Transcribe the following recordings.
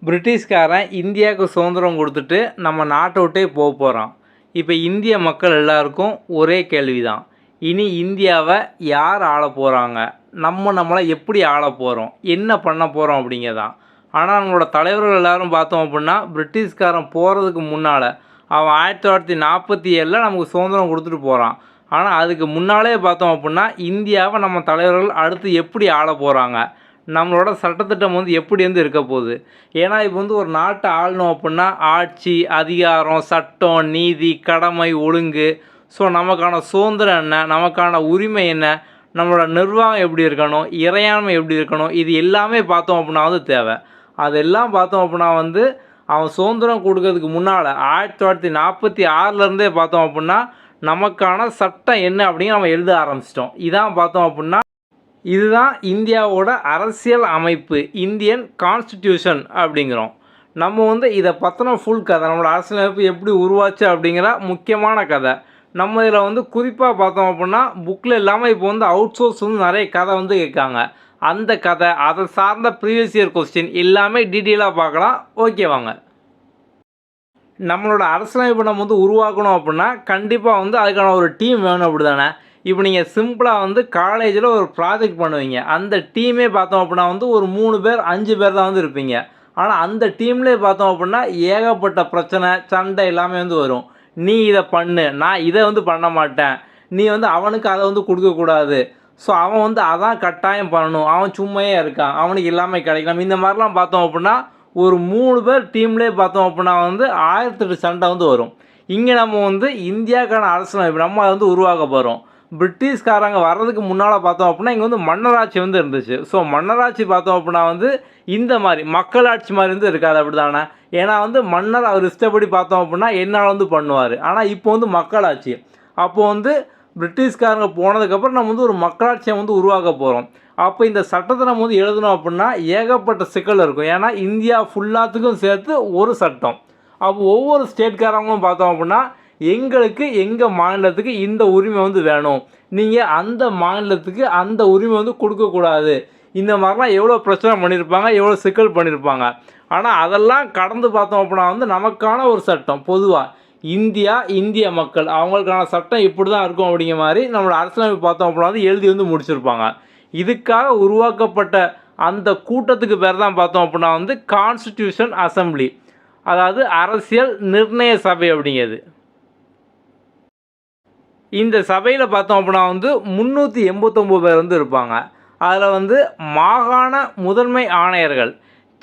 பிரிட்டிஷ்காரன் இந்தியாவுக்கு சுதந்திரம் கொடுத்துட்டு நம்ம நாட்டை விட்டே போகிறான். இப்போ இந்திய மக்கள் எல்லாருக்கும் ஒரே கேள்வி தான், இனி இந்தியாவை யார் ஆள போகிறாங்க, நம்மளை எப்படி ஆள போகிறோம், என்ன பண்ண போகிறோம் அப்படிங்கிறதான். ஆனால் நம்மளோட தலைவர்கள் எல்லோரும் பார்த்தோம் அப்படின்னா பிரிட்டிஷ்காரன் போகிறதுக்கு முன்னால் அவன் 1947 நமக்கு சுதந்திரம் கொடுத்துட்டு போகிறான். ஆனால் அதுக்கு முன்னாலே பார்த்தோம் அப்படின்னா இந்தியாவை நம்ம தலைவர்கள் அடுத்து எப்படி ஆள போகிறாங்க, நம்மளோட சட்டத்திட்டம் எப்படி இருக்க போகுது. ஏன்னா இப்போ ஒரு நாட்டை ஆளணும் அப்படின்னா ஆட்சி, அதிகாரம், சட்டம், நீதி, கடமை, ஒழுங்கு, ஸோ நமக்கான சுதந்திரம் என்ன, நமக்கான உரிமை என்ன, நம்மளோட நிர்வாகம் எப்படி இருக்கணும், இறையாண்மை எப்படி இருக்கணும், இது எல்லாமே பார்த்தோம் அப்படின்னா தேவை. அதெல்லாம் பார்த்தோம் அப்படின்னா அவன் சுதந்திரம் கொடுக்கறதுக்கு முன்னால் 1946 பார்த்தோம் அப்படின்னா நமக்கான சட்டம் என்ன அப்படின்னு நம்ம எழுத ஆரம்பிச்சிட்டோம். இதான் பார்த்தோம் அப்படின்னா இதுதான் இந்தியாவோட அரசியல் அமைப்பு, இந்தியன் கான்ஸ்டிடியூஷன் அப்படிங்கிறோம். நம்ம இதை பற்றின ஃபுல் கதை, நம்மளோட அரசியல் அமைப்பு எப்படி உருவாச்சு அப்படிங்கிற முக்கியமான கதை நம்ம இதில் குறிப்பாக பார்த்தோம் அப்படின்னா புக்கில் இல்லாமல் இப்போ அவுட் சோர்ஸ் நிறைய கதை கேட்காங்க. அந்த கதை, அதை சார்ந்த ப்ரீவியஸ் இயர் கொஸ்டின் எல்லாமே டீட்டெயிலாக பார்க்கலாம். ஓகே வாங்க. நம்மளோட அரசியலமைப்பு நம்ம உருவாக்கணும் அப்படின்னா கண்டிப்பாக அதுக்கான ஒரு டீம் வேணும், அப்படி தானே. இப்போ நீங்கள் சிம்பிளாக காலேஜில் ஒரு ப்ராஜெக்ட் பண்ணுவீங்க, அந்த டீமே பார்த்தோம் அப்படின்னா ஒரு 3 பேர் 5 பேர் தான் இருப்பீங்க. ஆனால் அந்த டீம்லேயே பார்த்தோம் அப்படின்னா ஏகப்பட்ட பிரச்சனை, சண்டை எல்லாமே வரும். நீ இதை பண்ணு, நான் இதை பண்ண மாட்டேன், நீ அவனுக்கு அதை கொடுக்கக்கூடாது, ஸோ அவன் அதான் கட்டாயம் பண்ணணும், அவன் சும்மையே இருக்கான், அவனுக்கு எல்லாமே கிடைக்கலாம், இந்த மாதிரிலாம் பார்த்தோம் அப்படின்னா ஒரு 3 பேர் டீம்லேயே பார்த்தோம் அப்படின்னா 1008 சண்டை வரும். இங்கே நம்ம இந்தியாவுக்கான அரசியலமைப்பு நம்ம அதை உருவாக்க போகிறோம். பிரிட்டிஷ்காரங்க வர்றதுக்கு முன்னால் பார்த்தோம் அப்படின்னா இங்கே மன்னராட்சி இருந்துச்சு. ஸோ மன்னராட்சி பார்த்தோம் அப்படின்னா இந்த மாதிரி மக்களாட்சி மாதிரி இருக்காது, அப்படி தானே. ஏன்னா மன்னர் அவர் இஷ்டப்படி பார்த்தோம் அப்படின்னா என்னால் பண்ணுவார். ஆனால் இப்போ மக்களாட்சி. அப்போது பிரிட்டிஷ்காரங்க போனதுக்கப்புறம் நம்ம ஒரு மக்களாட்சியை உருவாக்க போகிறோம். அப்போ இந்த சட்டத்தை நம்ம எழுதணும் அப்படின்னா ஏகப்பட்ட சிக்கல் இருக்கும். ஏன்னா இந்தியா ஃபுல்லாத்துக்கும் சேர்த்து ஒரு சட்டம். அப்போ ஒவ்வொரு ஸ்டேட்காரங்களும் பார்த்தோம் அப்படின்னா எங்களுக்கு எங்கள் மாநிலத்துக்கு இந்த உரிமை வேணும், நீங்கள் அந்த மாநிலத்துக்கு அந்த உரிமை கொடுக்கக்கூடாது, இந்த மாதிரிலாம் எவ்வளோ பிரச்சனை பண்ணியிருப்பாங்க, எவ்வளோ சிக்கல் பண்ணியிருப்பாங்க. ஆனால் அதெல்லாம் கடந்து பார்த்தோம் அப்படின்னா நமக்கான ஒரு சட்டம், பொதுவாக இந்தியா, இந்திய மக்கள் அவங்களுக்கான சட்டம் இப்படி தான் இருக்கும் அப்படிங்கிற மாதிரி நம்மளோட அரசியலமைப்பு பார்த்தோம் அப்படின்னா எழுதி முடிச்சிருப்பாங்க. இதுக்காக உருவாக்கப்பட்ட அந்த கூட்டத்துக்கு பேர் தான் பார்த்தோம் அப்படின்னா கான்ஸ்டிடியூஷன் அசம்பிளி, அதாவது அரசியல் நிர்ணய சபை அப்படிங்கிறது. இந்த சபையில் பார்த்தோம் அப்படின்னா 389 பேர் இருப்பாங்க. அதில் மாகாண முதன்மை ஆணையர்கள்,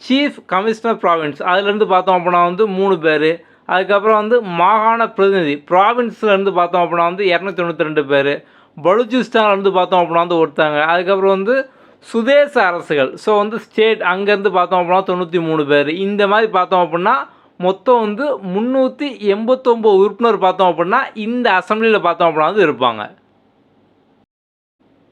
சீஃப் கமிஷனர் ப்ராவின்ஸ், அதுலேருந்து பார்த்தோம் அப்படின்னா 3 பேர். அதுக்கப்புறம் மாகாண பிரதிநிதி, ப்ராவின்ஸ்லேருந்து பார்த்தோம் அப்படின்னா 292 பேர். பலுச்சிஸ்தான்லேருந்து பார்த்தோம் அப்படின்னா ஒருத்தாங்க. அதுக்கப்புறம் சுதேச அரசுகள், ஸோ ஸ்டேட் அங்கேருந்து பார்த்தோம் அப்படின்னா 93 பேர். இந்த மாதிரி பார்த்தோம் அப்படின்னா மொத்தம் 389 உறுப்பினர் பார்த்தோம் அப்படின்னா இந்த அசம்பிளியில் பார்த்தோம் அப்படின்னா இருப்பாங்க.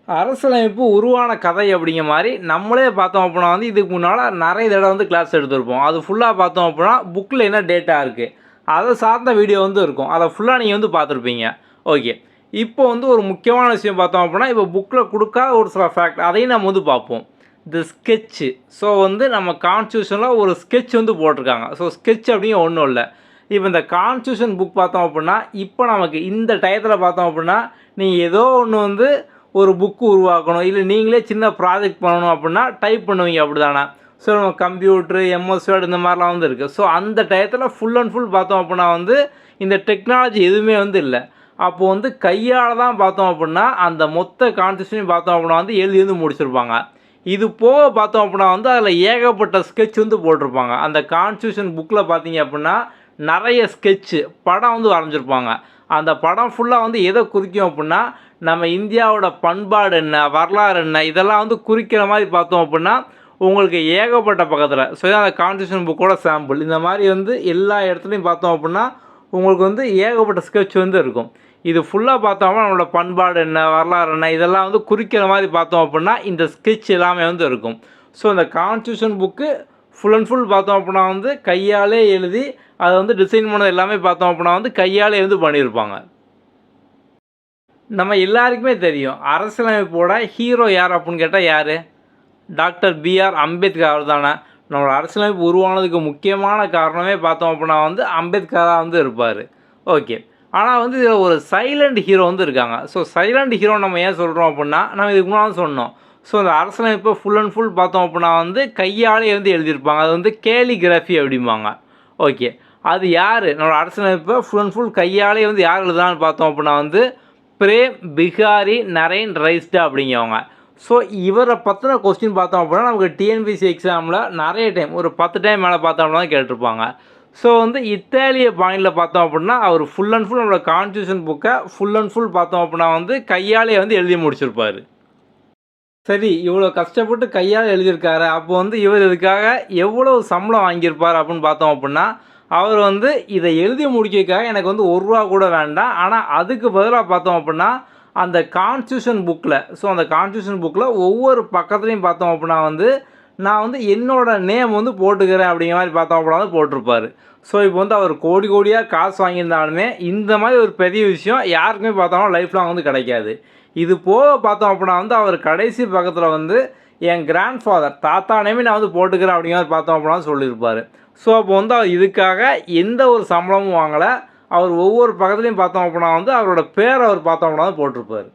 அரசியலமைப்பு உருவான கதை அப்படிங்கிற மாதிரி நம்மளே பார்த்தோம் அப்படின்னா இதுக்கு முன்னால் நிறைய தடவை கிளாஸ் எடுத்திருப்போம். அது ஃபுல்லாக பார்த்தோம் அப்படின்னா புக்கில் என்ன டேட்டா இருக்குது அதை சார்ந்த வீடியோ இருக்கும், அதை ஃபுல்லாக நீங்கள் பார்த்துருப்பீங்க. ஓகே, இப்போ ஒரு முக்கியமான விஷயம் பார்த்தோம் அப்படின்னா இப்போ புக்கில் கொடுக்காத ஒரு சில ஃபேக்ட் அதையும் நம்ம பார்ப்போம். இந்த ஸ்கெட்சு, ஸோ நம்ம கான்ஸ்டியூஷனில் ஒரு ஸ்கெட்ச் போட்டிருக்காங்க. ஸோ ஸ்கெட்ச் அப்படிங்க ஒன்றும் இல்லை. இப்போ இந்த கான்ஸ்டியூஷன் புக் பார்த்தோம் அப்படின்னா இப்போ நமக்கு இந்த டயத்தில் பார்த்தோம் அப்படின்னா நீங்கள் ஏதோ ஒன்று ஒரு புக்கு உருவாக்கணும், இல்லை நீங்களே சின்ன ப்ராஜெக்ட் பண்ணணும் அப்படின்னா டைப் பண்ணுவீங்க, அப்படி தானே. ஸோ நம்ம கம்ப்யூட்ரு, எம்எஸ் வேர்டு இந்த மாதிரிலாம் இருக்குது. ஸோ அந்த டயத்தில் ஃபுல் அண்ட் ஃபுல் பார்த்தோம் அப்படின்னா இந்த டெக்னாலஜி எதுவுமே இல்லை. அப்போது கையால் தான் பார்த்தோம் அப்படின்னா அந்த மொத்த கான்ஸ்டியூஷனையும் பார்த்தோம் அப்படின்னா எழுதி முடிச்சிருப்பாங்க. இது போக பார்த்தோம் அப்படின்னா அதில் ஏகப்பட்ட ஸ்கெட்ச் போட்டிருப்பாங்க. அந்த கான்ஸ்டியூஷன் புக்கில் பார்த்தீங்க அப்படின்னா நிறைய ஸ்கெட்சு படம் வரைஞ்சிருப்பாங்க. அந்த படம் ஃபுல்லாக எதை குறிக்கும் அப்படின்னா நம்ம இந்தியாவோட பண்பாடு என்ன, வரலாறு என்ன, இதெல்லாம் குறிக்கிற மாதிரி பார்த்தோம் அப்படின்னா உங்களுக்கு ஏகப்பட்ட பக்கத்தில். ஸோ அந்த கான்ஸ்டியூஷன் புக்கோட சாம்பிள் இந்த மாதிரி எல்லா இடத்துலையும் பார்த்தோம் அப்படின்னா உங்களுக்கு ஏகப்பட்ட ஸ்கெட்ச் இருக்கும். இது ஃபுல்லாக பார்த்தோம்னா நம்மளோட பண்பாடு என்ன, வரலாறு என்ன, இதெல்லாம் குறிக்கிற மாதிரி பார்த்தோம் அப்படின்னா இந்த ஸ்கெட்ச் எல்லாமே இருக்கும். ஸோ இந்த constitution book full and full பார்த்தோம் அப்படின்னா கையாலே எழுதி அதை டிசைன் பண்ணது எல்லாமே பார்த்தோம் அப்படின்னா கையாலே பண்ணியிருப்பாங்க. நம்ம எல்லாருக்குமே தெரியும் அரசியலமைப்போட ஹீரோ யார் அப்படின்னு கேட்டால் யார்? டாக்டர் பிஆர் அம்பேத்கர் அவர் தானே. நம்மளோட அரசியலமைப்பு உருவானதுக்கு முக்கியமான காரணமே பார்த்தோம் அப்படின்னா வந்து அம்பேத்கராக வந்து இருப்பார். ஓகே. ஆனால் வந்து இதில் ஒரு சைலண்ட் ஹீரோ வந்து இருக்காங்க. ஸோ சைலண்ட் ஹீரோ நம்ம ஏன் சொல்கிறோம் அப்படின்னா, நம்ம இதுக்கு முன்னாடி சொன்னோம். ஸோ அந்த அரசியலமைப்பை ஃபுல் அண்ட் ஃபுல் பார்த்தோம் அப்படின்னா வந்து கையாலே வந்து எழுதியிருப்பாங்க. அது வந்து கேலிகிராஃபி அப்படிம்பாங்க. ஓகே. அது யார் நம்மளோட அரசியலமைப்பை ஃபுல் அண்ட் ஃபுல் கையாலே வந்து யார் எழுதுனான்னு பார்த்தோம் அப்படின்னா வந்து பிரேம் பிகாரி நரேன் ரைஸ்டா அப்படிங்கிறவங்க. ஸோ இவரை பற்றின கொஸ்டின் பார்த்தோம் அப்படின்னா நமக்கு டிஎன்பிசி எக்ஸாமில் நிறைய டைம் ஒரு 10 டைம் மேலே பார்த்தோம்னா தான் கேட்டிருப்பாங்க. ஸோ வந்து இத்தாலிய பாயிண்டில் பார்த்தோம் அப்படின்னா அவர் ஃபுல் அண்ட் ஃபுல் நம்மளோட கான்ஸ்டியூஷன் புக்கை ஃபுல் அண்ட் ஃபுல் பார்த்தோம் அப்படின்னா வந்து கையாலே வந்து எழுதி முடிச்சிருப்பார். சரி, இவ்வளோ கஷ்டப்பட்டு கையால் எழுதியிருக்காரு. அப்போ வந்து இவர் இதுக்காக எவ்வளோ சம்பளம் வாங்கியிருப்பார் அப்படின்னு பார்த்தோம் அப்படின்னா, அவர் வந்து இதை எழுதி முடிக்கிறதுக்காக எனக்கு வந்து ரூ. 1 கூட வேண்டாம். ஆனால் அதுக்கு பதிலாக பார்த்தோம் அப்படின்னா, அந்த கான்ஸ்டியூஷன் புக்கில் அந்த கான்ஸ்டியூஷன் புக்கில் ஒவ்வொரு பக்கத்துலையும் பார்த்தோம் அப்படின்னா வந்து, நான் வந்து என்னோட நேம் வந்து போட்டுக்கிறேன் அப்படிங்கிற மாதிரி பார்த்தோம் அப்படின்னா வந்து போட்டிருப்பார். ஸோ இப்போ வந்து அவர் கோடி கோடியாக காசு வாங்கியிருந்தாலுமே இந்த மாதிரி ஒரு பெரிய விஷயம் யாருக்குமே பார்த்தோம்னா லைஃப் லாங் வந்து கிடைக்காது. இது போக பார்த்தோம் அப்படின்னா வந்து அவர் கடைசி பக்கத்தில் வந்து என் கிராண்ட் ஃபாதர் தாத்தா நேமே நான் வந்து போட்டுக்கிறேன் அப்படிங்கிற மாதிரி பார்த்தோம் அப்படின்னா சொல்லியிருப்பார். ஸோ அப்போ வந்து அவர் இதுக்காக எந்த ஒரு சம்பளமும் வாங்கலை. அவர் ஒவ்வொரு பக்கத்துலையும் பார்த்தோம் அப்படின்னா வந்து அவரோட பேரை அவர் பார்த்தோம் அப்படின்னா போட்டிருப்பார்.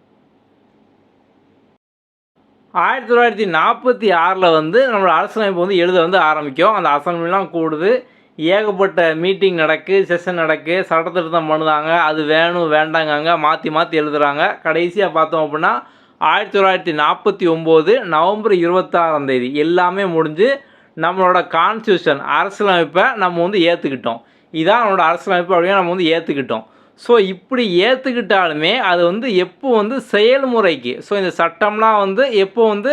1946 வந்து நம்மளோட அரசியலமைப்பு வந்து எழுத வந்து ஆரம்பிக்கும். அந்த அசம்பிளிலாம் கூடுது. ஏகப்பட்ட மீட்டிங் நடக்கு, செஷன் நடக்கு, சட்டத்திருத்தம் பண்ணுதாங்க. அது வேணும் வேண்டாங்காங்க, மாற்றி மாற்றி எழுதுகிறாங்க. கடைசியாக பார்த்தோம் அப்படின்னா 1949 நவம்பர் 26ஆம் தேதி எல்லாமே முடிஞ்சு நம்மளோட கான்ஸ்டியூஷன் அரசியலமைப்பை நம்ம வந்து ஏற்றுக்கிட்டோம். இதான் நம்மளோட அரசியலமைப்பு அப்படின்னு நம்ம வந்து ஏற்றுக்கிட்டோம். ஸோ இப்படி ஏற்றுக்கிட்டாலுமே அது வந்து எப்போ வந்து செயல்முறைக்கு இந்த சட்டம்லாம் வந்து எப்போ வந்து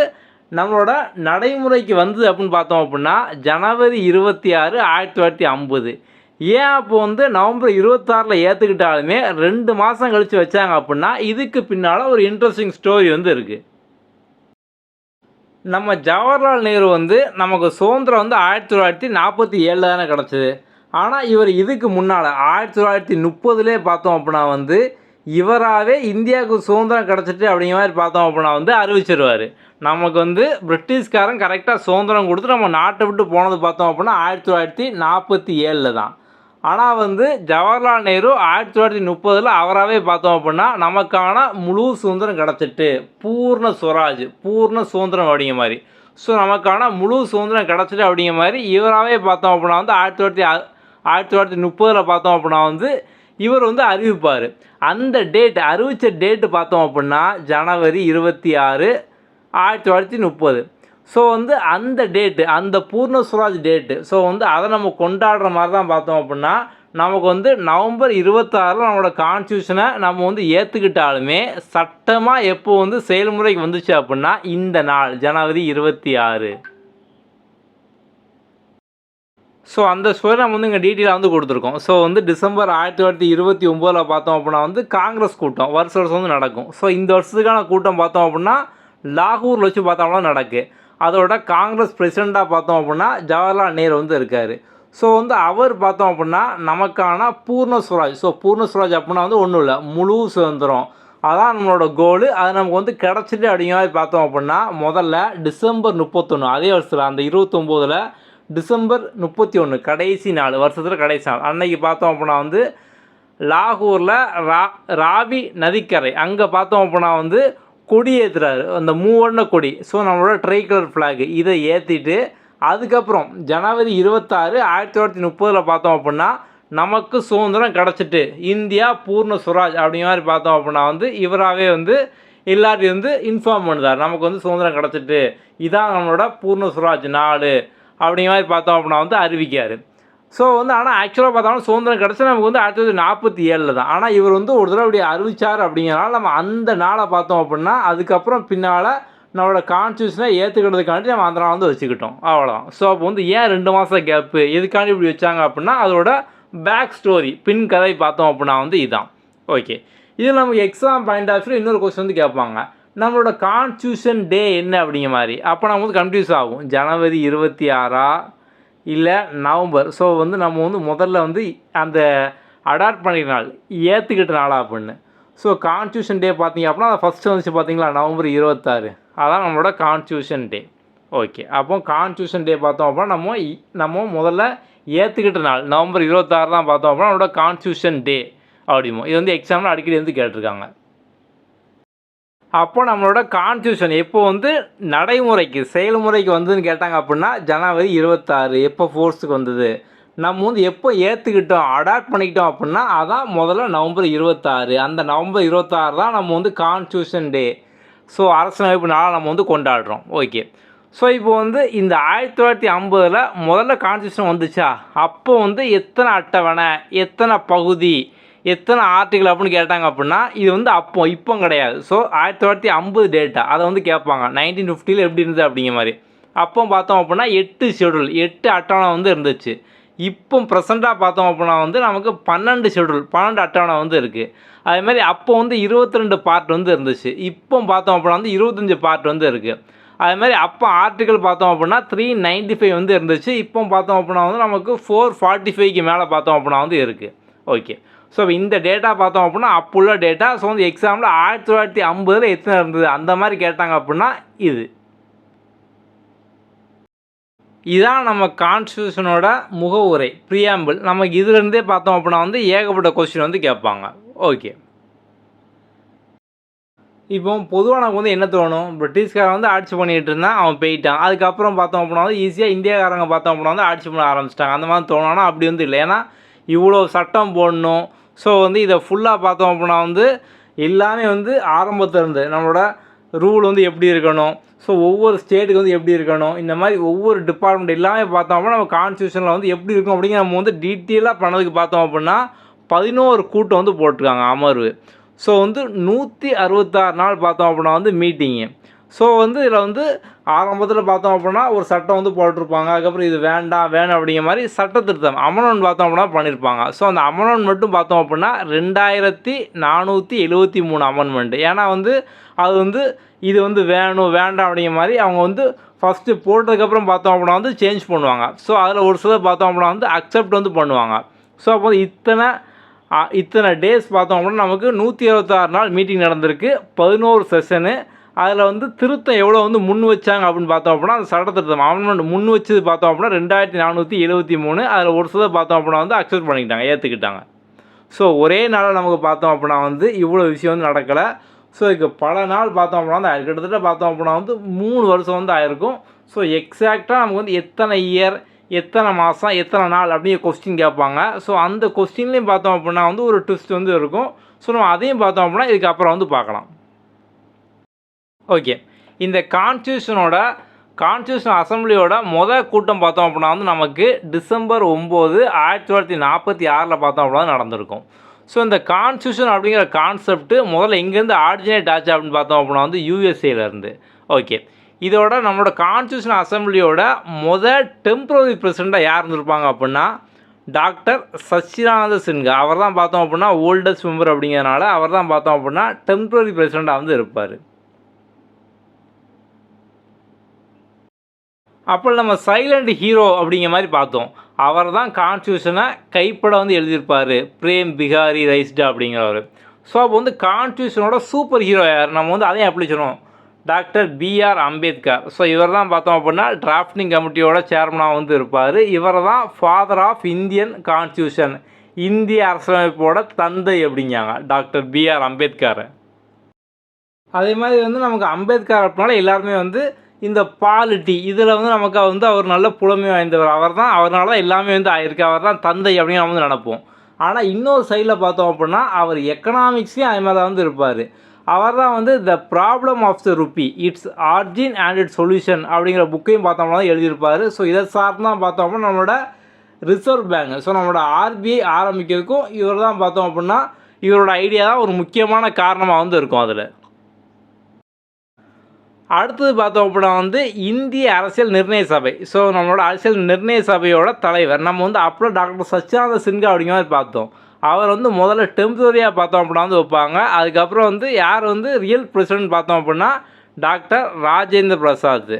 நம்மளோட நடைமுறைக்கு வந்தது அப்படின்னு பார்த்தோம் அப்படின்னா ஜனவரி 26, 1950. ஏன் அப்போ வந்து நவம்பர் 26 ஏற்றுக்கிட்டாலுமே 2 மாதம் கழித்து வச்சாங்க அப்படின்னா இதுக்கு பின்னால் ஒரு இன்ட்ரெஸ்டிங் ஸ்டோரி வந்து இருக்குது. நம்ம ஜவஹர்லால் நேரு வந்து நமக்கு சுதந்திரம் வந்து 1947 தானே கிடச்சிது. ஆனால் இவர் இதுக்கு முன்னால் 1930 பார்த்தோம் அப்படின்னா வந்து இவராகவே இந்தியாவுக்கு சுதந்திரம் கிடச்சிட்டு அப்படிங்கிற மாதிரி பார்த்தோம் அப்படின்னா வந்து அறிவிச்சிருவார். நமக்கு வந்து பிரிட்டிஷ்காரன் கரெக்டாக சுதந்திரம் கொடுத்து நம்ம நாட்டை விட்டு போனது பார்த்தோம் அப்படின்னா 1947 தான். ஆனால் வந்து ஜவஹர்லால் நேரு 1930 அவராகவே பார்த்தோம் அப்படின்னா நமக்கான முழு சுதந்திரம் கிடச்சிட்டு பூர்ண ஸ்வராஜ் பூர்ண சுதந்திரம் அப்படிங்கிற மாதிரி. ஸோ நமக்கான முழு சுதந்திரம் கிடச்சிட்டு அப்படிங்கிற மாதிரி இவராகவே பார்த்தோம் அப்படின்னா வந்து 1930 பார்த்தோம் அப்படின்னா வந்து இவர் வந்து அறிவிப்பார். அந்த டேட் அறிவித்த டேட்டு பார்த்தோம் அப்படின்னா ஜனவரி 26, 1930. ஸோ வந்து அந்த டேட்டு அந்த பூர்ண ஸ்வராஜ் டேட்டு வந்து அதை நம்ம கொண்டாடுற மாதிரி தான் பார்த்தோம் அப்படின்னா நமக்கு வந்து நவம்பர் 26 நம்மளோட கான்ஸ்டியூஷனை நம்ம வந்து ஏற்றுக்கிட்டாலுமே சட்டமாக எப்போ வந்து செயல்முறைக்கு வந்துச்சு அப்படின்னா இந்த நாள் ஜனவரி 26. ஸோ அந்த ஸ்டோரி நம்ம வந்து இங்கே டீட்டெயிலாக வந்து கொடுத்துருக்கோம். ஸோ வந்து டிசம்பர் 1929 பார்த்தோம் அப்படின்னா வந்து காங்கிரஸ் கூட்டம் வருஷம் வந்து நடக்கும். ஸோ இந்த வருஷத்துக்கான கூட்டம் பார்த்தோம் அப்படின்னா லாகூரில் வச்சு பார்த்தோம்னா நடக்கு. அதோட காங்கிரஸ் பிரசிடெண்ட்டாக பார்த்தோம் அப்படின்னா ஜவஹர்லால் நேரு வந்து இருக்கார். ஸோ வந்து அவர் பார்த்தோம் அப்படின்னா நமக்கான பூர்ண ஸ்வராஜ் பூர்ண ஸ்வராஜ் அப்படின்னா வந்து ஒன்றும் இல்லை முழு சுதந்திரம் அதான் நம்மளோட கோலு. அது நமக்கு வந்து கிடச்சிட்டு அப்படிங்கிற மாதிரி பார்த்தோம் அப்படின்னா முதல்ல டிசம்பர் 31 அதே வருஷத்தில் அந்த 29 டிசம்பர் 31 கடைசி நாள் வருஷத்தில் கடைசி நாள் அன்னைக்கு பார்த்தோம் அப்படின்னா வந்து லாகூரில் ராவி நதிக்கரை அங்கே பார்த்தோம் அப்படின்னா வந்து கொடி ஏற்றுறாரு அந்த மூவண்ண கொடி. ஸோ நம்மளோட ட்ரை கலர் ஃப்ளாக் இதை ஏற்றிட்டு அதுக்கப்புறம் ஜனவரி 26, 1930 பார்த்தோம் அப்படின்னா நமக்கு சுதந்திரம் கிடச்சிட்டு இந்தியா பூர்ண ஸ்வராஜ் அப்படிங்கிற மாதிரி பார்த்தோம் அப்படின்னா வந்து இவராகவே வந்து எல்லாத்தையும் வந்து இன்ஃபார்ம் பண்ணுறார் நமக்கு வந்து சுதந்திரம் கிடச்சிட்டு இதான் நம்மளோட பூர்ண ஸ்வராஜ் நாடு அப்படிங்கிற மாதிரி பார்த்தோம் அப்படின்னா வந்து அறிவிக்கார். ஸோ வந்து ஆனால் ஆக்சுவலாக பார்த்தோம்னா சுதந்திரம் கிடச்சி நமக்கு வந்து 1947 தான். ஆனால் இவர் வந்து ஒரு தடவை இப்படி அறிவிச்சார் அப்படிங்கிறனால நம்ம அந்த நாளை பார்த்தோம் அப்படின்னா அதுக்கப்புறம் பின்னால் நம்மளோட கான்ஸ்டியூஷனை ஏற்றுக்கிறதுக்காண்டி நம்ம அந்த நாள் வந்து வச்சுக்கிட்டோம் அவ்வளோதான். ஸோ அப்போ வந்து ஏன் 2 மாதம் கேப்பு எதுக்காண்டி இப்படி வச்சாங்க அப்படின்னா அதோட பேக் ஸ்டோரி பின் கதை பார்த்தோம் அப்படின்னா வந்து இதுதான். ஓகே, இதில் நமக்கு எக்ஸாம் பாயிண்ட் ஆஃப் வியூ இன்னொரு கொஸ்டின் வந்து கேட்பாங்க நம்மளோட கான்ஸ்டியூஷன் டே என்ன அப்படிங்கிற மாதிரி. அப்போ நம்ம வந்து கன்ஃபியூஸ் ஆகும் ஜனவரி 26 இல்லை நவம்பர். ஸோ வந்து நம்ம வந்து முதல்ல வந்து அந்த அடாப்ட் பண்ணிக்கிற நாள் ஏற்றுக்கிட்ட நாளா அப்படின்னு. ஸோ கான்ஸ்டியூஷன் டே பார்த்திங்க அப்படின்னா அதை ஃபஸ்ட்டு வந்துச்சு பார்த்திங்களா நவம்பர் 26 அதான் நம்மளோட கான்ஸ்டியூஷன் டே. ஓகே. அப்போ கான்ஸ்டியூஷன் டே பார்த்தோம் அப்படின்னா நம்ம முதல்ல ஏற்றுக்கிட்ட நாள் நவம்பர் 26 தான் பார்த்தோம் அப்படின்னா நம்மளோட கான்ஸ்டியூஷன் டே அப்படிமோ. இது வந்து எக்ஸாமில் அடிக்கடி வந்து கேட்டிருக்காங்க. அப்போ நம்மளோட கான்ஸ்டியூஷன் எப்போ வந்து நடைமுறைக்கு செயல்முறைக்கு வந்ததுன்னு கேட்டாங்க அப்படின்னா ஜனவரி 26 எப்போ ஃபோர்ஸுக்கு வந்தது. நம்ம வந்து எப்போ ஏற்றுக்கிட்டோம் அடாப்ட் பண்ணிக்கிட்டோம் அப்படின்னா அதான் முதல்ல நவம்பர் 26. அந்த நவம்பர் 26 தான் நம்ம வந்து கான்ஸ்டியூஷன் டே. ஸோ அரசியலமைப்பு நாளாக நம்ம வந்து கொண்டாடுறோம். ஓகே. ஸோ இப்போ வந்து இந்த 1950 முதல்ல கான்ஸ்டியூஷன் வந்துச்சா, அப்போ வந்து எத்தனை அட்டவணை, எத்தனை பகுதி, எத்தனை ஆர்டிகல் அப்படின்னு கேட்டாங்க அப்படின்னா இது வந்து இப்போ கிடையாது. ஸோ 1950 டேட்டா அதை வந்து கேட்பாங்க. 1950 எப்படி இருந்தது அப்படிங்கிற மாதிரி. அப்போ பார்த்தோம் அப்படின்னா 8 ஷெடியூல் 8 அட்டவணை வந்து இருந்துச்சு. இப்போ ப்ரெசண்ட்டாக பார்த்தோம் அப்படின்னா வந்து நமக்கு 12 ஷெடியூல் 12 அட்டவணை வந்து இருக்குது. அதேமாதிரி அப்போ வந்து 22 பார்ட் வந்து இருந்துச்சு. இப்போ பார்த்தோம் அப்படின்னா வந்து 25 பார்ட் வந்து இருக்குது. அதேமாதிரி அப்போ ஆர்டிக்கல் பார்த்தோம் அப்படின்னா 395 வந்து இருந்துச்சு. இப்போ பார்த்தோம் அப்படின்னா வந்து நமக்கு 445க்கு மேலே பார்த்தோம் அப்படின்னா வந்து இருக்குது. ஓகே. ஸோ இந்த டேட்டா பார்த்தோம் அப்படின்னா அப்போ உள்ள டேட்டா. ஸோ வந்து எக்ஸாமில் 1950 எத்தனை இருந்தது அந்த மாதிரி கேட்டாங்க அப்படின்னா இதான் நம்ம கான்ஸ்டியூஷனோட முகவுரை ப்ரியாம்பிள். நமக்கு இதுலேருந்தே பார்த்தோம் அப்படின்னா வந்து ஏகப்பட்ட கொஸ்டின் வந்து கேட்பாங்க. ஓகே. இப்போ பொதுவாக நமக்கு வந்து என்ன தோணும், பிரிட்டிஷ்காரன் வந்து ஆட்சி பண்ணிகிட்டு இருந்தான், அவன் போயிட்டான். அதுக்கப்புறம் பார்த்தோம் அப்படின்னா வந்து ஈஸியாக இந்தியாக்காரங்க பார்த்தோம் அப்படின்னா வந்து ஆட்சி பண்ண ஆரம்பிச்சிட்டாங்க. அந்த மாதிரி தோணுன்னா அப்படி வந்து இல்லை. ஏன்னா இவ்வளோ சட்டம் போடணும். ஸோ வந்து இதை ஃபுல்லாக பார்த்தோம் அப்படின்னா வந்து எல்லாமே வந்து ஆரம்பத்தில் இருந்து நம்மளோட ரூல் வந்து எப்படி இருக்கணும், ஸோ ஒவ்வொரு ஸ்டேட்டுக்கு வந்து எப்படி இருக்கணும், இந்த மாதிரி ஒவ்வொரு டிபார்ட்மெண்ட் எல்லாமே பார்த்தோம் அப்படின்னா நம்ம கான்ஸ்டியூஷனில் வந்து எப்படி இருக்கும் அப்படிங்கிற நம்ம வந்து டீட்டெயிலாக பண்ணதுக்கு பார்த்தோம் அப்படின்னா 11 கூட்டம் வந்து போட்டிருக்காங்க அமர்வு. ஸோ வந்து 166 நாள் பார்த்தோம் அப்படின்னா வந்து மீட்டிங்கு. ஸோ வந்து இதில் வந்து ஆரம்பத்தில் பார்த்தோம் அப்படின்னா ஒரு சட்டம் வந்து போட்டிருப்பாங்க. அதுக்கப்புறம் இது வேணும் அப்படிங்கிற மாதிரி சட்ட திருத்தம் அமெண்ட்மெண்ட் பார்த்தோம் அப்படின்னா பண்ணியிருப்பாங்க. ஸோ அந்த அமெண்ட்மெண்ட் மட்டும் பார்த்தோம் அப்படின்னா 2473 அமெண்ட்மெண்ட். ஏன்னா வந்து அது வந்து இது வந்து வேண்டாம் அப்படிங்கிற மாதிரி அவங்க வந்து ஃபஸ்ட்டு போட்டதுக்கப்புறம் பார்த்தோம் அப்படின்னா வந்து சேஞ்ச் பண்ணுவாங்க. ஸோ அதில் ஒரு சிலர் பார்த்தோம் அப்படின்னா வந்து அக்செப்ட் வந்து பண்ணுவாங்க. ஸோ அப்போ இத்தனை டேஸ் பார்த்தோம் அப்படின்னா நமக்கு 126 நாள் மீட்டிங் நடந்திருக்கு, 11 செஷனு. அதில் வந்து திருத்தம் எவ்வளோ வந்து முன் வச்சாங்க அப்படின்னு பார்த்தோம் அப்படின்னா அந்த சட்ட திருத்தம் அமெண்ட்மெண்ட் முன் வச்சது பார்த்தோம் அப்படின்னா 2473. அதில் ஒரு சிலர் பார்த்தோம் அப்படின்னா வந்து அக்செப்ட் பண்ணிக்கிட்டாங்க, ஏற்றுக்கிட்டாங்க. ஸோ ஒரே நாளில் நமக்கு பார்த்தோம் அப்படின்னா வந்து இவ்வளோ விஷயம் வந்து நடக்கலை. ஸோ இதுக்கு பல நாள் பார்த்தோம் அப்படின்னா வந்து கிட்டத்தட்ட பார்த்தோம் அப்படின்னா வந்து 3 வருஷம் வந்து ஆயிருக்கும். ஸோ எக்ஸாக்டாக நமக்கு வந்து எத்தனை இயர், எத்தனை மாதம், எத்தனை நாள் அப்படிங்கிற கொஸ்டின் கேட்பாங்க. ஸோ அந்த கொஸ்டின்லேயும் பார்த்தோம் அப்படின்னா வந்து ஒரு ட்விஸ்ட் வந்து இருக்கும். ஸோ நம்ம அதையும் பார்த்தோம் அப்படின்னா இதுக்கப்புறம் வந்து பார்க்கலாம். ஓகே. இந்த கான்ஸ்டியூஷன் அசம்பிளியோட கூட்டம் பார்த்தோம் அப்படின்னா வந்து நமக்கு டிசம்பர் 9, 1946 பார்த்தோம் அப்படின்னா நடந்திருக்கும். ஸோ இந்த கான்ஸ்டியூஷன் அப்படிங்கிற கான்செப்ட் முதல்ல எங்கேருந்து ஆரிஜினேட் ஆச்சு அப்படின்னு பார்த்தோம் அப்படின்னா வந்து யூஎஸ்ஏலேருந்து. ஓகே. இதோட நம்மளோட கான்ஸ்டியூஷன் அசம்பிளியோட டெம்பரரி பிரசிடெண்ட்டாக யார் இருந்திருப்பாங்க அப்படின்னா டாக்டர் சச்சிதானந்த சின்ஹா. அவர் தான் பார்த்தோம் அப்படின்னா ஓல்டஸ்ட் மெம்பர் அப்படிங்கிறனால அவர் தான் பார்த்தோம் அப்படின்னா டெம்பரரி பிரசிடெண்ட்டாக வந்து இருப்பார். அப்போ நம்ம சைலண்ட் ஹீரோ அப்படிங்கிற மாதிரி பார்த்தோம். அவர் தான் கான்ஸ்டியூஷனை கைப்பட வந்து எழுதியிருப்பார், பிரேம் பிகாரி ரைஸ்டா அப்படிங்கிறவர். ஸோ அப்போ வந்து கான்ஸ்டியூஷனோட சூப்பர் ஹீரோ யார், நம்ம வந்து அதையும் அப்ளை சொல்லணும், டாக்டர் பிஆர் அம்பேத்கர். ஸோ இவர் தான் பார்த்தோம் அப்படின்னா டிராஃப்டிங் கமிட்டியோட சேர்மனாக வந்து இருப்பார். இவர் தான் ஃபாதர் ஆஃப் இந்தியன் கான்ஸ்டியூஷன், இந்திய அரசியலமைப்போட தந்தை அப்படிங்காங்க டாக்டர் பிஆர் அம்பேத்கர். அதே மாதிரி வந்து நமக்கு அம்பேத்கர் அப்படின்னால எல்லாருமே வந்து இந்த பாலிட்டி இதில் வந்து நமக்கு வந்து அவர் நல்ல புலமை வாய்ந்தவர், அவர்னால தான் எல்லாமே வந்து ஆயிருக்கு, அவர் தான் தந்தை அப்படின்னு நம்ம வந்து நினப்போம். ஆனால் இன்னொரு சைடில் பார்த்தோம் அப்படின்னா அவர் எக்கனாமிக்ஸ்லேயும் அதே மாதிரி தான் வந்து இருப்பார். அவர் தான் வந்து the problem of the rupee, its origin and its solution அப்படிங்கிற புக்கையும் பார்த்தோம்னா எழுதியிருப்பார். ஸோ இதை சார்ந்து தான் பார்த்தோம்னா நம்மளோட ரிசர்வ் பேங்க், ஸோ நம்மளோட ஆர்பிஐ ஆரம்பிக்கிறதுக்கும் இவர் தான் பார்த்தோம் அப்படின்னா இவரோட ஐடியா தான் ஒரு முக்கியமான காரணமாக வந்து இருக்கும். அதில் அடுத்தது பார்த்தோம் அப்படின்னா வந்து இந்திய அரசியல் நிர்ணய சபை. ஸோ நம்மளோட அரசியல் நிர்ணய சபையோட தலைவர் நம்ம வந்து அப்புறம் டாக்டர் சச்சிதானந்த சின்ஹா அப்படிங்கிற மாதிரி பார்த்தோம். அவர் வந்து முதல்ல டெம்பரரியாக பார்த்தோம் அப்படின்னா வந்து வைப்பாங்க. அதுக்கப்புறம் வந்து யார் வந்து ரியல் பிரசிடென்ட் பார்த்தோம் அப்படின்னா டாக்டர் ராஜேந்திர பிரசாத்.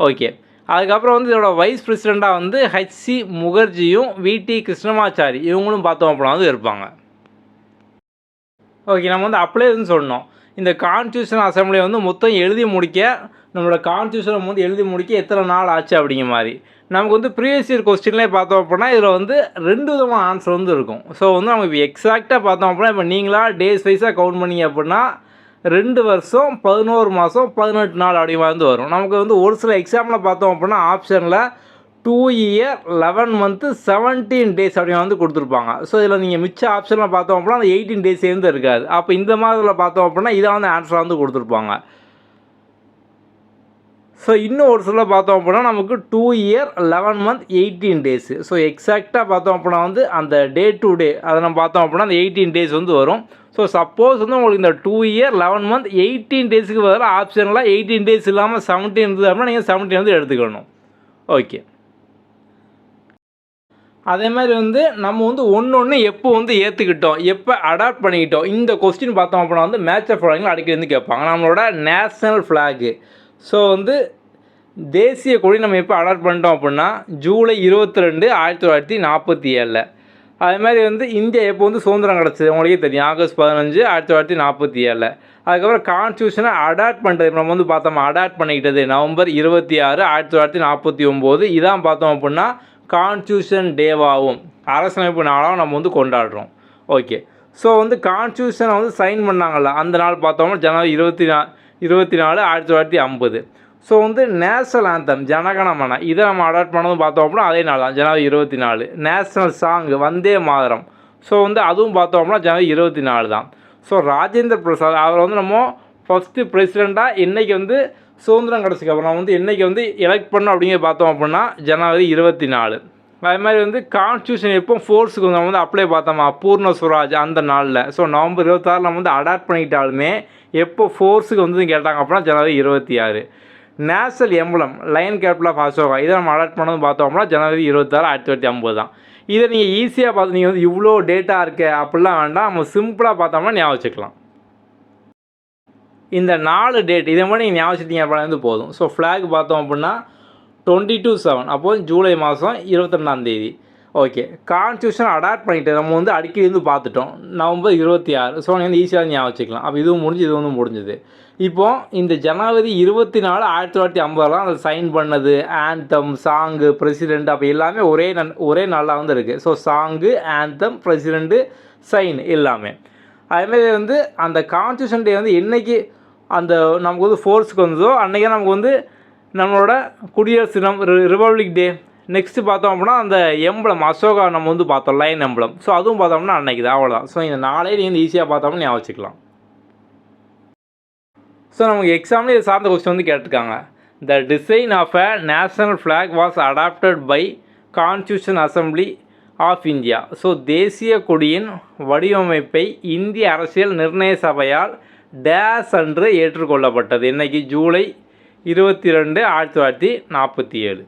ஓகே. அதுக்கப்புறம் வந்து இதோட வைஸ் பிரசிடெண்ட்டாக வந்து ஹெச்சி முகர்ஜியும் விடி கிருஷ்ணமாச்சாரி இவங்களும் பார்த்தோம் அப்படின்னா வந்து இருப்பாங்க. ஓகே. நம்ம வந்து அப்ளை வந்து சொன்னோம். இந்த கான்ஸ்டியூஷன் அசம்பிளி வந்து மொத்தம் எழுதி முடிக்க நம்மளோட கான்ஸ்டியூஷன் நம்ம வந்து எழுதி முடிக்க எத்தனை நாள் ஆச்சு அப்படிங்கிற மாதிரி. நமக்கு வந்து ப்ரீவியஸ் இயர் கொஸ்டின்லேயே பார்த்தோம் அப்படின்னா இதில் வந்து 2 விதமான ஆன்சர் வந்து இருக்கும். ஸோ வந்து நம்ம இப்போ எக்ஸாக்டாக பார்த்தோம் அப்படின்னா இப்போ நீங்களா டேஸ் வைஸாக கவுண்ட் பண்ணிங்க அப்படின்னா 2 வருஷம் 11 மாதம் 18 நாள் அப்படி வந்து வரும். நமக்கு வந்து ஒரு சில எக்ஸாம்பிள் பார்த்தோம் அப்படின்னா ஆப்ஷனில் 2 இயர் 11 மந்த்து 17 டேஸ் அப்படின்னு வந்து கொடுத்துருப்பாங்க. ஸோ இதில் நீங்கள் மிச்ச ஆப்ஷனில் பார்த்தோம் அப்படின்னா அந்த 18 டேஸ் சேர்ந்து இருக்காது. அப்போ இந்த மாதிரியில் பார்த்தோம் அப்படின்னா இதை வந்து ஆன்சராக வந்து கொடுத்துருப்பாங்க. ஸோ இன்னும் ஒரு சில பார்த்தோம் அப்படின்னா நமக்கு 2 இயர் 11 மந்த் 18 டேஸு. ஸோ எக்ஸாக்டாக பார்த்தோம் அப்படின்னா வந்து அந்த டே டு டே அதை நம்ம பார்த்தோம் அப்படின்னா அந்த 18 டேஸ் வந்து வரும். ஸோ சப்போஸ் வந்து உங்களுக்கு இந்த 2 இயர் 11 மந்த் 18 டேஸுக்கு பதிலாக ஆப்ஷனில் 18 டேஸ் இல்லாமல் 17 இருந்தது அப்படின்னா நீங்கள் 17 வந்து எடுத்துக்கணும். ஓகே. அதே மாதிரி வந்து நம்ம வந்து ஒன்று எப்போ வந்து ஏற்றுக்கிட்டோம், எப்போ அடாப்ட் பண்ணிக்கிட்டோம், இந்த கொஸ்டின் பார்த்தோம் அப்படின்னா வந்து மேட்ச் ஆஃப் ஃப்ளாகில் அடிக்கடி வந்து கேட்பாங்க. நம்மளோட நேஷ்னல் ஃப்ளாகு, ஸோ வந்து தேசிய கொடி நம்ம எப்போ அடாப்ட் பண்ணிட்டோம் அப்படின்னா ஜூலை 22, 1947. அதே மாதிரி வந்து இந்தியா எப்போ வந்து சுதந்திரம் கிடச்சிது உங்களுக்கே தெரியும், ஆகஸ்ட் 15, 1947. அதுக்கப்புறம் கான்ஸ்டியூஷனை அடாப்ட் பண்ணுறது நம்ம வந்து பார்த்தோம் அடாப்ட் பண்ணிக்கிட்டது நவம்பர் 26, 1949. இதான் பார்த்தோம் அப்படின்னா கான்ஸ்டியூஷன் டேவாகவும் அரசமைப்பு நாளாகவும் நம்ம வந்து கொண்டாடுறோம். ஓகே. ஸோ வந்து கான்ஸ்டியூஷனை வந்து சைன் பண்ணாங்கள்ல அந்த நாள் பார்த்தோம்னா ஜனவரி 24, 1950. ஸோ வந்து நேஷனல் ஆந்தம் ஜனகணமன இதை நம்ம அடாப்ட் பண்ணதும் பார்த்தோம் அப்படின்னா அதே நாள் தான் ஜனவரி 24. National song Vande Mataram, so வந்து அதுவும் பார்த்தோம் அப்படின்னா ஜனவரி 24 தான். ஸோ ராஜேந்திர பிரசாத் அவர் வந்து நம்ம ஃபஸ்ட்டு பிரசிடெண்ட்டாக என்றைக்கு வந்து சுதந்திரம் கிடச்சிக்கு அப்புறம் வந்து என்றைக்கு வந்து எலெக்ட் பண்ணோம் அப்படிங்கிற பார்த்தோம் அப்படின்னா ஜனவரி 24. அதே மாதிரி வந்து கான்ஸ்டியூஷன் எப்போ ஃபோர்ஸுக்கு நம்ம வந்து அப்ளை பார்த்தோமா பூர்ண சுவராஜ் அந்த நாளில். ஸோ நவம்பர் 26 நம்ம வந்து அடாப்ட் பண்ணிக்கிட்டாலுமே எப்போ ஃபோர்ஸுக்கு வந்து கேட்டாங்க அப்படின்னா ஜனவரி 26. National emblem lion capital of Ashoka இதை நம்ம அடாப்ட் பண்ணது பார்த்தோம் அப்படின்னா ஜனவரி 26, 1950 தான். இதை நீங்கள் ஈஸியாக பார்த்து நீங்கள் வந்து இவ்வளோ டேட்டா இருக்கு அப்படிலாம் வேண்டாம், நம்ம சிம்பிளாக பார்த்தோம்னா ஞாபகம் வச்சுக்கலாம். இந்த 4 டேட் இதை மாதிரி நீங்கள் ஞாபகம் வச்சுட்டீங்க அப்படின்னா வந்து போதும். ஸோ ஃப்ளாக் பார்த்தோம் அப்படின்னா 22/7 அப்போது ஜூலை மாதம் 22ஆம் தேதி. ஓகே. கான்ஸ்டியூஷன் அடாப்ட் பண்ணிட்டு நம்ம வந்து அடிக்கடி வந்து பார்த்துட்டோம் நவம்பர் 26. ஸோ நீங்கள் வந்து ஈஸியாக ஞாபகம் வச்சுக்கலாம். அப்போ இதுவும் முடிஞ்சு இது வந்து முடிஞ்சுது. இப்போது இந்த ஜனவரி 24, 1950 அதை சைன் பண்ணது ஆந்தம் சாங்கு பிரசிடெண்ட் அப்போ எல்லாமே ஒரே நாளாக வந்து இருக்குது. So song anthem president sign எல்லாமே. அதுமாரி வந்து அந்த கான்ஸ்டியூஷன் டே வந்து என்றைக்கு அந்த நமக்கு வந்து ஃபோர்ஸுக்கு வந்ததோ அன்றைக்கே நமக்கு வந்து நம்மளோட குடியரசு தினம் ரிபப்ளிக் டே. நெக்ஸ்ட்டு பார்த்தோம் அப்படின்னா அந்த எம்பளம் அசோகா நம்ம வந்து பார்த்தோம் லைன் எம்பளம். ஸோ அதுவும் பார்த்தோம்னா அன்றைக்கி தான், அவ்வளோதான். ஸோ இந்த நாளே நீங்கள் ஈஸியாக பார்த்தோம்னா ஞாபகம் வச்சுக்கலாம். ஸோ நமக்கு எக்ஸாம்லேயே இது சார்ந்த கொஸ்டின் வந்து கேட்டிருக்காங்க. The design of a national flag was adopted by constitution assembly of India. So தேசிய கொடியின் வடிவமைப்பை இந்திய அரசியல் நிர்ணய சபையால் டேஸ் அன்று ஏற்றுக்கொள்ளப்பட்டது. இன்னைக்கு ஜூலை 22, 1947.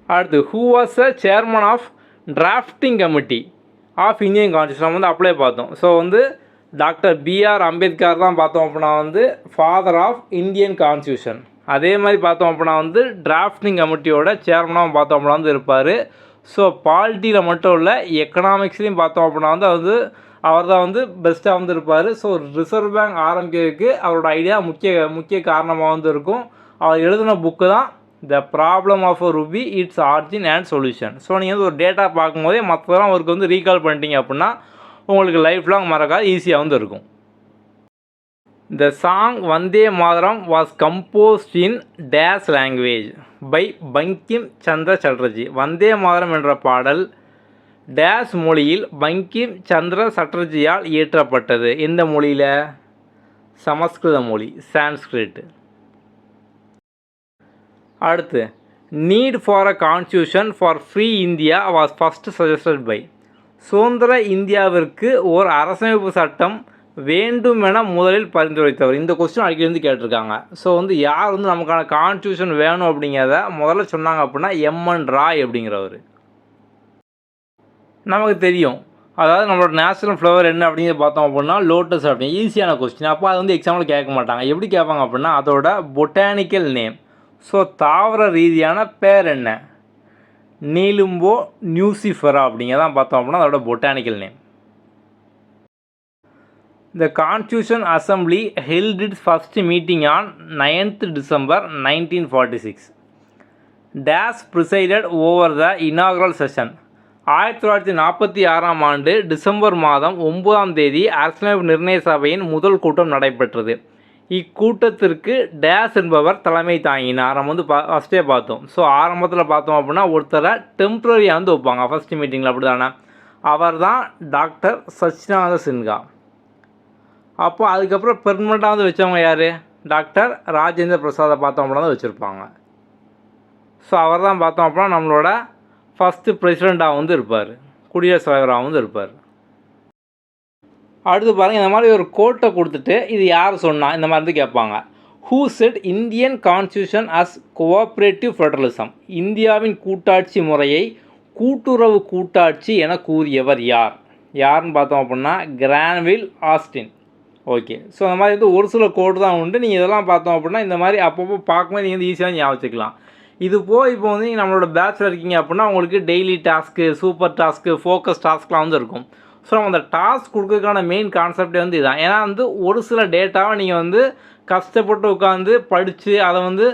அடுத்து who was a chairman of drafting committee of Indian constitution நம்ம வந்து அப்ளை பார்த்தோம். ஸோ வந்து டாக்டர் பிஆர் அம்பேத்கர் தான் பார்த்தோம் அப்படின்னா வந்து ஃபாதர் ஆஃப் இந்தியன் கான்ஸ்டியூஷன். அதே மாதிரி பார்த்தோம் அப்படின்னா வந்து டிராஃப்டிங் கமிட்டியோட சேர்மனாக பார்த்தோம் அப்படின்னா வந்து இருப்பார். ஸோ பாலிட்டியில் மட்டும் இல்லை எக்கனாமிக்ஸ்லேயும் பார்த்தோம் அப்படின்னா வந்து அது அவர் தான் வந்து பெஸ்ட்டாக வந்து இருப்பார். ஸோ ரிசர்வ் பேங்க் ஆரம்பிக்கிறதுக்கு அவரோட ஐடியா முக்கிய காரணமாக வந்து இருக்கும். அவர் எழுதின புக்கு தான் the problem of rupee its origin and solution. So நீங்கள் வந்து ஒரு டேட்டா பார்க்கும்போதே மற்றதெல்லாம் அவருக்கு வந்து ரீகால் பண்ணிட்டீங்க அப்படின்னா உங்களுக்கு லைஃப் லாங் மறக்காது, ஈஸியாக வந்து இருக்கும். The song Vande Mataram was composed in டேஸ் லாங்குவேஜ் பை பங்கிம் சந்திர சட்டர்ஜி. வந்தே மாதரம் என்ற பாடல் டேஸ் மொழியில் பங்கிம் சந்திர சட்டர்ஜியால் இயற்றப்பட்டது. எந்த மொழியில்? சமஸ்கிருத மொழி, சான்ஸ்கிரிட். அடுத்து need for a constitution for free India was first suggested by. சுதந்திர இந்தியாவிற்கு ஓர் அரசமைப்பு சட்டம் வேண்டும் என முதலில் பரிந்துரைத்தவர். இந்த கொஸ்டின் அடிக்கடி வந்து கேட்டிருக்காங்க. ஸோ வந்து யார் வந்து நமக்கான கான்ஸ்டியூஷன் வேணும் அப்படிங்கிறத முதல்ல சொன்னாங்க அப்படின்னா எம்என் ராய் அப்படிங்கிறவர். நமக்கு தெரியும், அதாவது நம்மளோட நேஷனல் ஃப்ளவர் என்ன அப்படிங்கிறத பார்த்தோம் அப்படின்னா லோட்டஸ் அப்படின்னு ஈஸியான கொஸ்டின். அப்போ அது வந்து எக்ஸாம்பிள் கேட்க மாட்டாங்க. எப்படி கேட்பாங்க அப்படின்னா அதோட பொட்டானிக்கல் நேம். ஸோ தாவர ரீதியான பேர் என்ன? நீலும்போ நியூசிஃபரா அப்படிங்கிறதான் பார்த்தோம் அப்படின்னா அதோட botanical name. The Constitution Assembly held its first meeting on 9th December 1946. Dash presided over the inaugural session. 1946ஆம் ஆண்டு டிசம்பர் மாதம் 9ஆம் தேதி அரசியலமைப்பு நிர்ணய சபையின் முதல் கூட்டம் நடைபெற்றது. இக்கூட்டத்திற்கு டேஸ் என்பவர் தலைமை தாங்கினார். நம்ம வந்து ஃபஸ்ட்டே பார்த்தோம். ஸோ ஆரம்பத்தில் பார்த்தோம் அப்படின்னா ஒருத்தரை டெம்ப்ரரியாக வந்து வைப்பாங்க ஃபஸ்ட் மீட்டிங்கில், அப்படி தானே. அவர் தான் டாக்டர் சச்சிதானந்த சின்ஹா. அப்போ அதுக்கப்புறம் பெர்மனெண்ட்டாக வந்து வச்சவங்க யார்? டாக்டர் ராஜேந்திர பிரசாதை பார்த்தோம் அப்படின்னா தான் வச்சுருப்பாங்க. ஸோ அவர் தான் பார்த்தோம் அப்படின்னா நம்மளோட ஃபஸ்ட்டு பிரசிடெண்ட்டாக வந்து இருப்பார், குடியரசுத் தலைவராக வந்து இருப்பார். அடுத்து பாருங்கள், இந்த மாதிரி ஒரு கோட்டை கொடுத்துட்டு இது யார் சொன்னால் இந்த மாதிரி வந்து கேட்பாங்க. Who said Indian constitution as cooperative federalism? இந்தியாவின் கூட்டாட்சி முறையை கூட்டுறவு கூட்டாட்சி என கூறியவர் யார்? யாருன்னு பார்த்தோம் அப்படின்னா கிரான்வில் ஆஸ்டின். ஓகே, ஸோ அந்த மாதிரி வந்து ஒரு சில கோடு தான் உண்டு. நீங்கள் இதெல்லாம் பார்த்தோம் அப்படின்னா இந்த மாதிரி அப்பப்போ பார்க்கும்போது நீங்கள் வந்து ஈஸியாக ஞாபகம் வச்சுக்கலாம். இது போய் இப்போ வந்து நீங்கள் நம்மளோட பேட்சில் இருக்கீங்க அப்படின்னா உங்களுக்கு daily task, super task, focus டாஸ்க்லாம் வந்து இருக்கும். ஸோ நம்ம அந்த டாஸ்க் கொடுக்கறதுக்கான மெயின் கான்செப்டே வந்து இதுதான். ஏன்னா வந்து ஒரு சில டேட்டாவை நீங்கள் வந்து கஷ்டப்பட்டு உட்காந்து படித்து அதை வந்து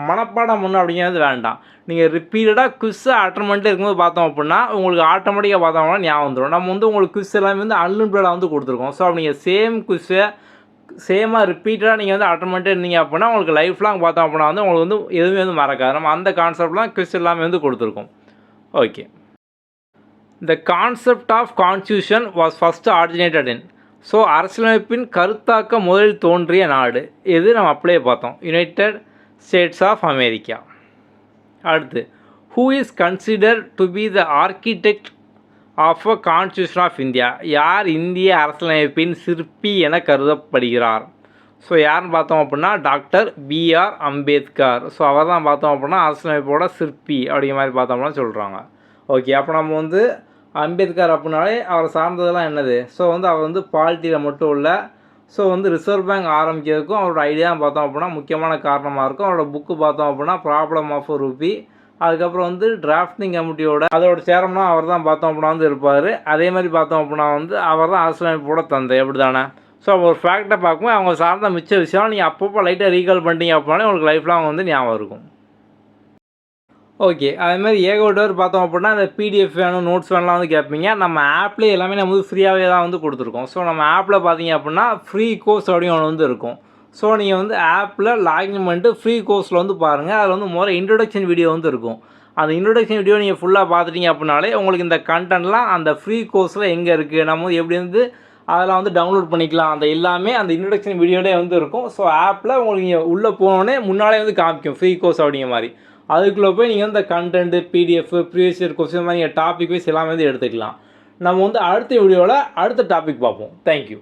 மனப்பாடம் பண்ணணும் அப்படிங்கிறது வேண்டாம். நீங்கள் ரிப்பீட்டடாக குவிஸை அட்டன் பண்ணிட்டு இருக்கும்போது பார்த்தோம் அப்படின்னா உங்களுக்கு ஆட்டோமேட்டிக்காக பார்த்தோம்னா ஞாபகம் வந்துடும். நம்ம வந்து உங்களுக்கு குவிஸ் எல்லாமே வந்து அன்லிமிட்டடாக வந்து கொடுத்துருக்கோம். ஸோ அப்படி நீங்கள் சேம் குவிஸை சேமாக ரிப்பீட்டடாக நீங்கள் வந்து அட்டன் பண்ணிட்டு இருந்தீங்க அப்படின்னா உங்களுக்கு லைஃப் லாங் பார்த்தோம் அப்படின்னா வந்து உங்களுக்கு வந்து எதுவுமே வந்து மறக்காது. நம்ம அந்த கான்செப்ட்லாம் குவிஸ் எல்லாமே வந்து கொடுத்துருக்கோம். Okay, the concept of constitution was first originated in. So அரசியலமைப்பின் கருத்தாக்க முதலில் தோன்றிய நாடு எது? நம்ம அப்படியே பார்த்தோம், யுனைடெட் ஸ்டேட்ஸ் ஆஃப் அமெரிக்கா. அடுத்து, who is consider to be the architect of a constitution of India? யார் இந்திய அரசியலமைப்பின் சிற்பி என கருதப்படுகிறார்? ஸோ யாருன்னு பார்த்தோம் அப்படின்னா டாக்டர் பிஆர் அம்பேத்கர். ஸோ அவர் தான் பார்த்தோம் அப்படின்னா அரசியலமைப்போட சிற்பி அப்படிங்கிற மாதிரி பார்த்தோம்னா சொல்கிறாங்க. ஓகே, அப்போ நம்ம வந்து அம்பேத்கர் அப்படின்னாலே அவரை சார்ந்ததெல்லாம் என்னது? ஸோ வந்து அவர் வந்து பாலிட்டியில் மட்டும் இல்லை, ஸோ வந்து ரிசர்வ் பேங்க் ஆரம்பிக்கிறதுக்கும் அவரோட ஐடியா பார்த்தோம் அப்படின்னா முக்கியமான காரணமாக இருக்கும். அவரோட புக்கு பார்த்தோம் அப்படின்னா ப்ராப்ளம் ஆஃப் ரூபி. அதுக்கப்புறம் வந்து டிராஃப்டிங் கமிட்டியோட அதோட சேர்மனாக அவர் தான் பார்த்தோம் அப்படின்னா வந்து இருப்பார். அதே மாதிரி பார்த்தோம் அப்படின்னா வந்து அவர் தான் அரசியலமைப்போட தந்தை, அப்படி தானே. ஸோ ஒரு ஃபேக்டை பார்க்கும்போது அவங்க சார்ந்த மிச்ச விஷயம் நீங்கள் அப்பப்போ லைட்டாக ரீகால் பண்ணிட்டீங்க அப்படின்னாலே உங்களுக்கு லைஃப் லாங் வந்து ஞாபகம் இருக்கும். ஓகே, அதேமாதிரி ஏகப்பட்டவர் பார்த்தோம் அப்படின்னா இந்த பிடிஎஃப் வேணும், நோட்ஸ் வேணும்லாம் வந்து கேட்பீங்க. நம்ம ஆப்லேயே எல்லாமே நம்ம வந்து ஃப்ரீயாகவே தான் வந்து கொடுத்துருக்கோம். ஸோ நம்ம ஆப்பில் பார்த்தீங்க அப்படின்னா ஃப்ரீ கோர்ஸ் அப்படின்னு ஒன்று வந்து இருக்கும். ஸோ நீங்கள் வந்து ஆப்பில் லாகின் பண்ணிட்டு ஃப்ரீ கோர்ஸில் வந்து பாருங்கள். அதில் வந்து முதல்ல இன்ட்ரொடக்ஷன் வீடியோ வந்து இருக்கும். அந்த இன்ட்ரொடக்ஷன் வீடியோ நீங்கள் ஃபுல்லாக பார்த்துட்டீங்க அப்படின்னாலே உங்களுக்கு இந்த கண்டென்ட்லாம் அந்த ஃப்ரீ கோர்ஸில் எங்கே இருக்குது, நம்ம வந்து எப்படி வந்து அதெல்லாம் வந்து டவுன்லோட் பண்ணிக்கலாம், அந்த எல்லாமே அந்த இன்ட்ரொடக்ஷன் வீடியோலே வந்து இருக்கும். ஸோ ஆப்பில் உங்களுக்கு நீங்கள் உள்ளே போனோடனே முன்னாலே வந்து காமிக்கும் ஃப்ரீ கோர்ஸ் அப்படிங்கிற மாதிரி. அதுக்குள்ளே போய் நீங்கள் வந்து content, PDF, previous year question மாதிரி நீங்கள் டாபிக் வைஸ் எல்லாமே வந்து எடுத்துக்கலாம். நம்ம வந்து அடுத்த வீடியோவில் அடுத்த டாபிக் பார்ப்போம். தேங்க்யூ.